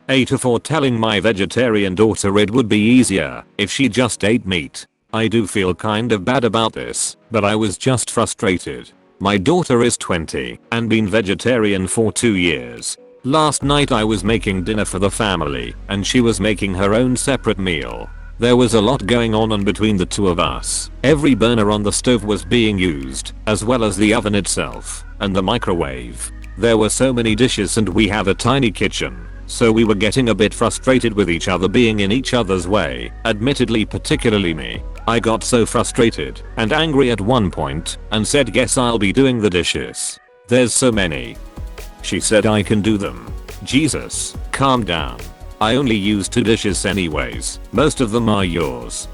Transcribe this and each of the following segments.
AITA for telling my vegetarian daughter it would be easier if she just ate meat. I do feel kind of bad about this, but I was just frustrated. My daughter is 20 and been vegetarian for 2 years. Last night I was making dinner for the family and she was making her own separate meal. There was a lot going on between the two of us. Every burner on the stove was being used, as well as the oven itself, and the microwave. There were so many dishes and we have a tiny kitchen, so we were getting a bit frustrated with each other being in each other's way, admittedly particularly me. I got so frustrated and angry at one point and said guess I'll be doing the dishes. There's so many. She said I can do them. Jesus, calm down. I only use 2 dishes anyways, most of them are yours.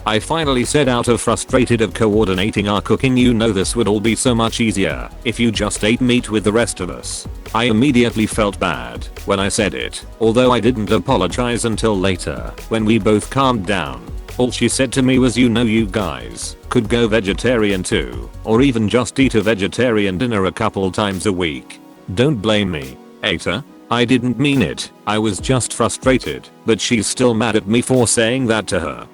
I finally said out of frustrated of coordinating our cooking, you know this would all be so much easier if you just ate meat with the rest of us. I immediately felt bad when I said it, although I didn't apologize until later when we both calmed down. All she said to me was you know you guys could go vegetarian too, or even just eat a vegetarian dinner a couple times a week. Don't blame me, AITA. I didn't mean it, I was just frustrated, but she's still mad at me for saying that to her.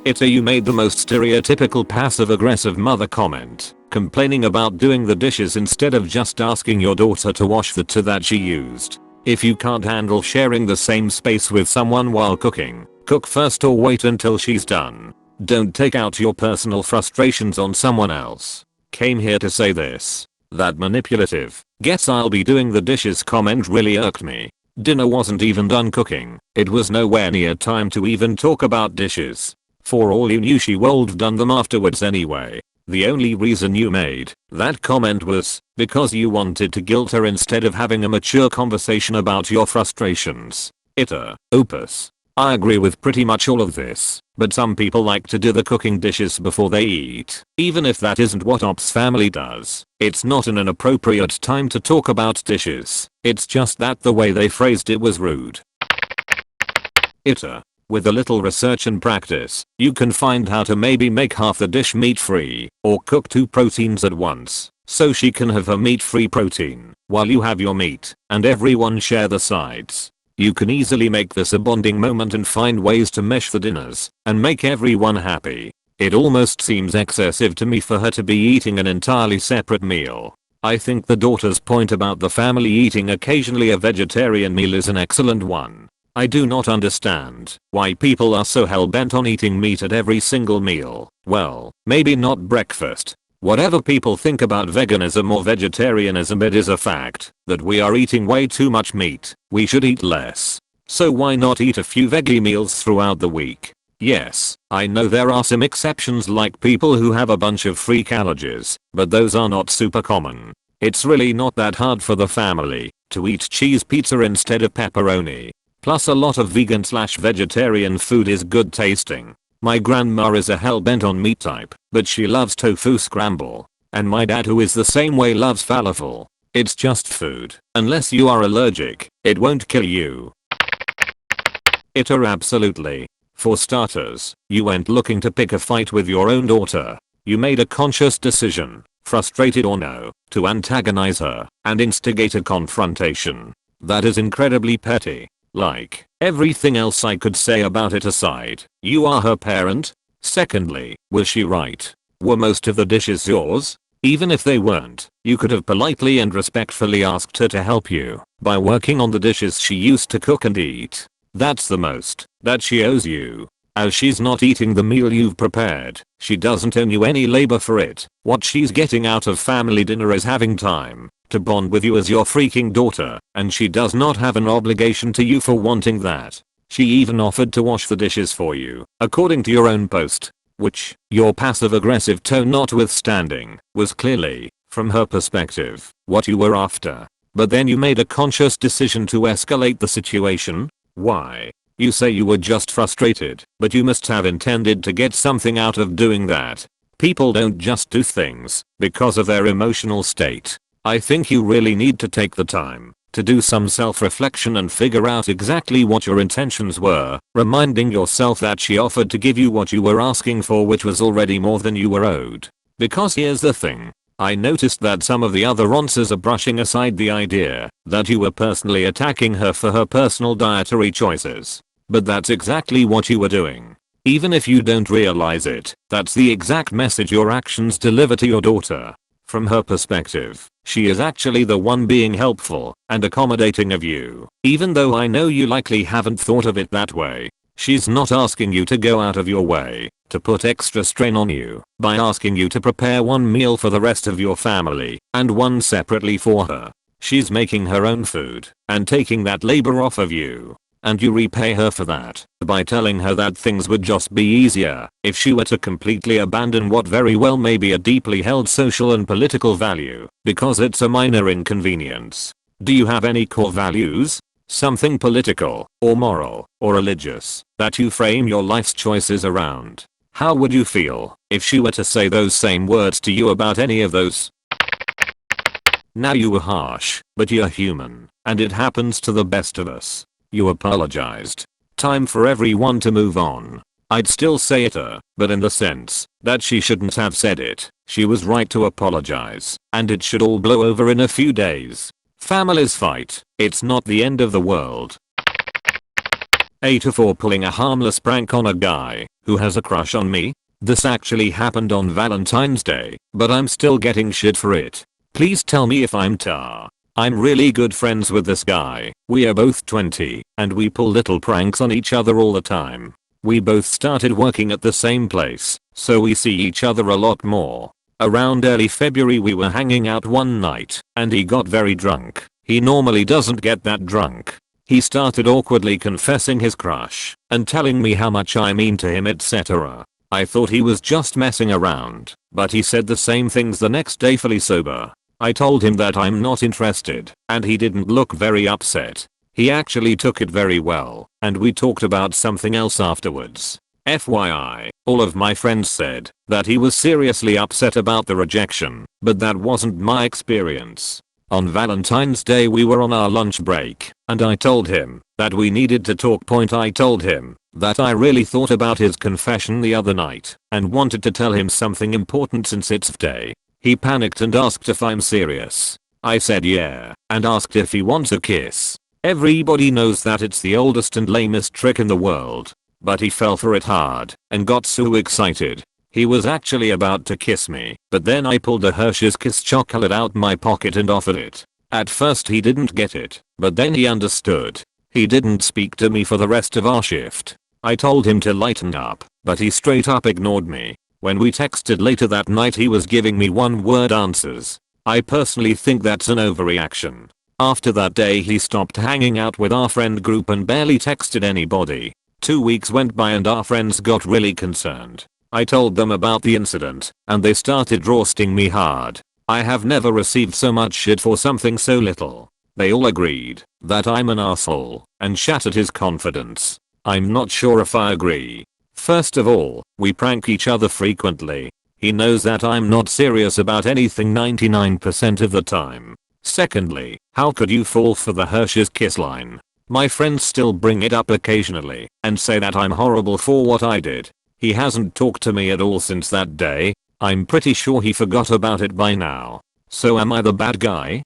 AITA, you made the most stereotypical passive-aggressive mother comment, complaining about doing the dishes instead of just asking your daughter to wash the two that she used. If you can't handle sharing the same space with someone while cooking, cook first or wait until she's done. Don't take out your personal frustrations on someone else. Came here to say this. That manipulative, guess I'll be doing the dishes comment really irked me. Dinner wasn't even done cooking. It was nowhere near time to even talk about dishes. For all you knew she would've done them afterwards anyway. The only reason you made that comment was because you wanted to guilt her instead of having a mature conversation about your frustrations. AITA, opus. I agree with pretty much all of this, but some people like to do the cooking dishes before they eat. Even if that isn't what Ops family does, it's not an inappropriate time to talk about dishes. It's just that the way they phrased it was rude. AITA. With a little research and practice, you can find how to maybe make half the dish meat-free, or cook 2 proteins at once, so she can have her meat-free protein, while you have your meat, and everyone share the sides. You can easily make this a bonding moment and find ways to mesh the dinners, and make everyone happy. It almost seems excessive to me for her to be eating an entirely separate meal. I think the daughter's point about the family eating occasionally a vegetarian meal is an excellent one. I do not understand why people are so hell-bent on eating meat at every single meal. Well, maybe not breakfast. Whatever people think about veganism or vegetarianism, it is a fact that we are eating way too much meat. We should eat less. So why not eat a few veggie meals throughout the week? Yes, I know there are some exceptions like people who have a bunch of freak allergies, but those are not super common. It's really not that hard for the family to eat cheese pizza instead of pepperoni. Plus a lot of vegan/vegetarian food is good tasting. My grandma is a hell-bent on meat type, but she loves tofu scramble. And my dad, who is the same way, loves falafel. It's just food. Unless you are allergic, it won't kill you. AITA, absolutely. For starters, you weren't looking to pick a fight with your own daughter. You made a conscious decision, frustrated or no, to antagonize her and instigate a confrontation. That is incredibly petty. Like, everything else I could say about it aside, you are her parent. Secondly, was she right? Were most of the dishes yours? Even if they weren't, you could have politely and respectfully asked her to help you by working on the dishes she used to cook and eat. That's the most that she owes you. As she's not eating the meal you've prepared, she doesn't owe you any labor for it. What she's getting out of family dinner is having time to bond with you as your freaking daughter, and she does not have an obligation to you for wanting that. She even offered to wash the dishes for you, according to your own post, which, your passive-aggressive tone notwithstanding, was clearly, from her perspective, what you were after. But then you made a conscious decision to escalate the situation? Why? You say you were just frustrated, but you must have intended to get something out of doing that. People don't just do things because of their emotional state. I think you really need to take the time to do some self-reflection and figure out exactly what your intentions were, reminding yourself that she offered to give you what you were asking for, which was already more than you were owed. Because here's the thing. I noticed that some of the other answers are brushing aside the idea that you were personally attacking her for her personal dietary choices. But that's exactly what you were doing. Even if you don't realize it, that's the exact message your actions deliver to your daughter. From her perspective, she is actually the one being helpful and accommodating of you. Even though I know you likely haven't thought of it that way, she's not asking you to go out of your way to put extra strain on you by asking you to prepare one meal for the rest of your family and one separately for her. She's making her own food and taking that labor off of you. And you repay her for that by telling her that things would just be easier if she were to completely abandon what very well may be a deeply held social and political value because it's a minor inconvenience. Do you have any core values? Something political, or moral, or religious, that you frame your life's choices around? How would you feel if she were to say those same words to you about any of those? Now you were harsh, but you're human, and it happens to the best of us. You apologized. Time for everyone to move on. I'd still say it but in the sense that she shouldn't have said it. She was right to apologize, and it should all blow over in a few days. Families fight. It's not the end of the world. AITA for pulling a harmless prank on a guy who has a crush on me. This actually happened on Valentine's Day, but I'm still getting shit for it. Please tell me if I'm tar. I'm really good friends with this guy. We are both 20 and we pull little pranks on each other all the time. We both started working at the same place, so we see each other a lot more. Around early February we were hanging out one night and he got very drunk. He normally doesn't get that drunk. He started awkwardly confessing his crush and telling me how much I mean to him, etc. I thought he was just messing around, but he said the same things the next day fully sober. I told him that I'm not interested, and he didn't look very upset. He actually took it very well, and we talked about something else afterwards. FYI, all of my friends said that he was seriously upset about the rejection, but that wasn't my experience. On Valentine's Day we were on our lunch break, and I told him that we needed to talk. I told him that I really thought about his confession the other night and wanted to tell him something important since it's day. He panicked and asked if I'm serious. I said yeah, and asked if he wants a kiss. Everybody knows that it's the oldest and lamest trick in the world, but he fell for it hard and got so excited. He was actually about to kiss me, but then I pulled a Hershey's Kiss chocolate out my pocket and offered it. At first he didn't get it, but then he understood. He didn't speak to me for the rest of our shift. I told him to lighten up, but he straight up ignored me. When we texted later that night he was giving me one-word answers. I personally think that's an overreaction. After that day he stopped hanging out with our friend group and barely texted anybody. 2 weeks went by and our friends got really concerned. I told them about the incident, and they started roasting me hard. I have never received so much shit for something so little. They all agreed that I'm an asshole and shattered his confidence. I'm not sure if I agree. First of all, we prank each other frequently. He knows that I'm not serious about anything 99% of the time. Secondly, how could you fall for the Hershey's Kiss line? My friends still bring it up occasionally and say that I'm horrible for what I did. He hasn't talked to me at all since that day. I'm pretty sure he forgot about it by now. So am I the bad guy?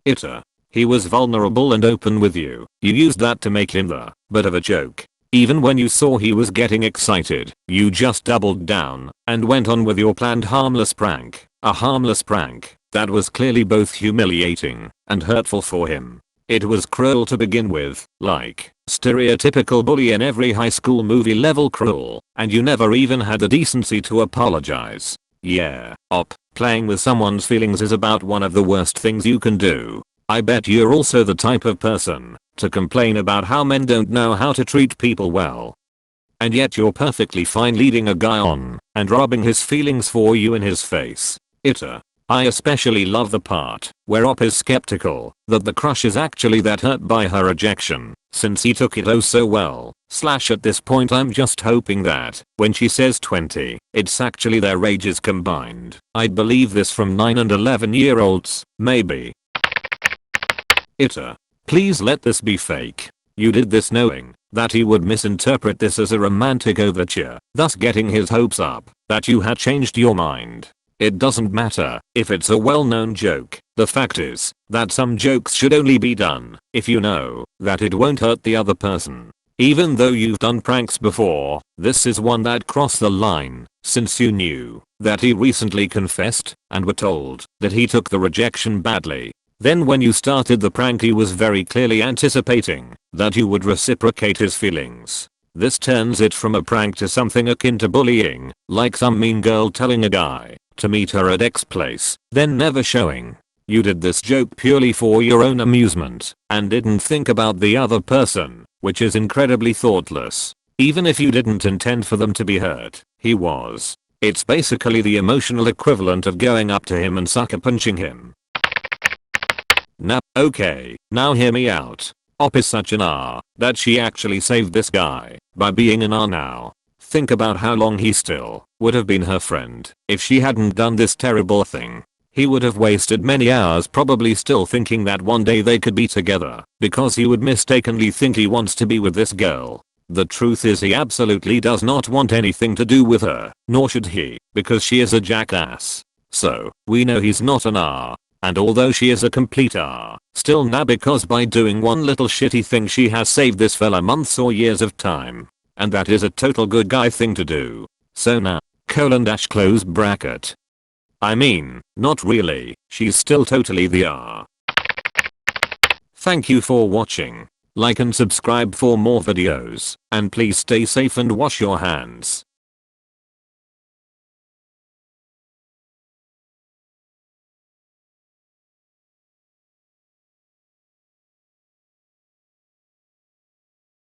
AITA. He was vulnerable and open with you. You used that to make him the butt of a joke. Even when you saw he was getting excited, you just doubled down and went on with your planned harmless prank. A harmless prank that was clearly both humiliating and hurtful for him. It was cruel to begin with, like stereotypical bully in every high school movie level cruel, and you never even had the decency to apologize. Yeah, playing with someone's feelings is about one of the worst things you can do. I bet you're also the type of person to complain about how men don't know how to treat people well. And yet you're perfectly fine leading a guy on and rubbing his feelings for you in his face. AITA. I especially love the part where is skeptical that the crush is actually that hurt by her rejection, since he took it oh so well. At this point I'm just hoping that when she says 20, it's actually their ages combined. I'd believe this from 9 and 11-year-olds, maybe. AITA. Please let this be fake. You did this knowing that he would misinterpret this as a romantic overture, thus getting his hopes up that you had changed your mind. It doesn't matter if it's a well-known joke. The fact is that some jokes should only be done if you know that it won't hurt the other person. Even though you've done pranks before, this is one that crossed the line, since you knew that he recently confessed and were told that he took the rejection badly. Then when you started the prank, he was very clearly anticipating that you would reciprocate his feelings. This turns it from a prank to something akin to bullying, like some mean girl telling a guy to meet her at X place, then never showing. You did this joke purely for your own amusement and didn't think about the other person, which is incredibly thoughtless. Even if you didn't intend for them to be hurt, he was. It's basically the emotional equivalent of going up to him and sucker punching him. Now, okay, now hear me out. Op is such an R that she actually saved this guy by being an R now. Think about how long he still would have been her friend if she hadn't done this terrible thing. He would have wasted many hours probably still thinking that one day they could be together because he would mistakenly think he wants to be with this girl. The truth is he absolutely does not want anything to do with her, nor should he, because she is a jackass. So, we know he's not an R. And although she is a complete R, still nah, because by doing one little shitty thing she has saved this fella months or years of time. And that is a total good guy thing to do. So nah, close bracket. I mean, not really, she's still totally the R. Thank you for watching. Like and subscribe for more videos, and please stay safe and wash your hands.